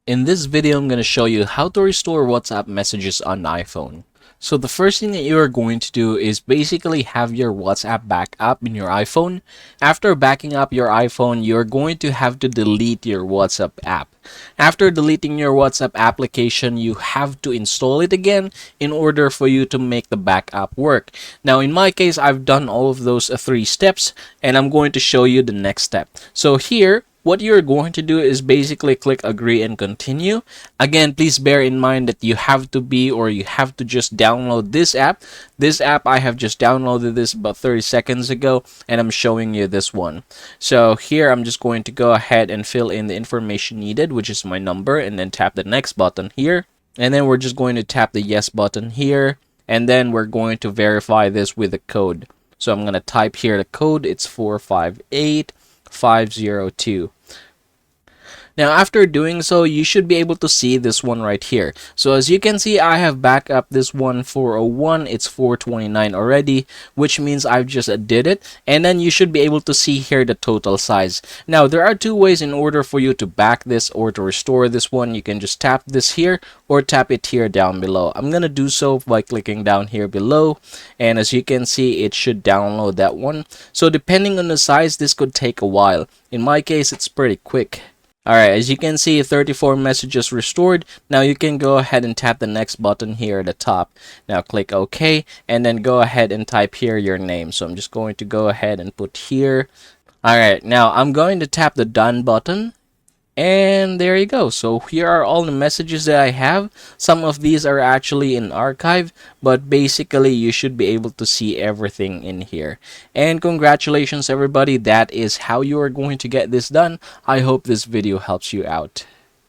In this video, I'm going to show you how to restore WhatsApp messages on iPhone. So the first thing that you are going to do is basically have your WhatsApp backup in your iPhone. After backing up your iPhone, you're going to have to delete your WhatsApp app. After deleting your WhatsApp application, you have to install it again in order for you to make the backup work. Now, in my case, I've done all of those three steps, and I'm going to show you the next step. So here, what you're going to do is basically click agree and continue. Again, please bear in mind that you have to just download this app. This app, I have just downloaded this about 30 seconds ago, and I'm showing you this one. So here, I'm just going to go ahead and fill in the information needed, which is my number, and then tap the next button here. And then we're just going to tap the yes button here, and then we're going to verify this with a code. So I'm going to type here the code. It's 458502. Now, after doing so, you should be able to see this one right here. So as you can see, I have backed up this one 401. It's 429 already, which means I've just did it. And then you should be able to see here the total size. Now, there are two ways in order for you to back this or to restore this one. You can just tap this here or tap it here down below. I'm going to do so by clicking down here below. And as you can see, it should download that one. So depending on the size, this could take a while. In my case, it's pretty quick. Alright, as you can see, 34 messages restored. Now you can go ahead and tap the next button here at the top. Now click OK, and then go ahead and type here your name. So I'm just going to go ahead and put here. Alright, now I'm going to tap the done button. And there you go. So here are all the messages that I have. Some of these are actually in archive, but basically you should be able to see everything in here. And congratulations everybody, that is how you are going to get this done. I hope this video helps you out.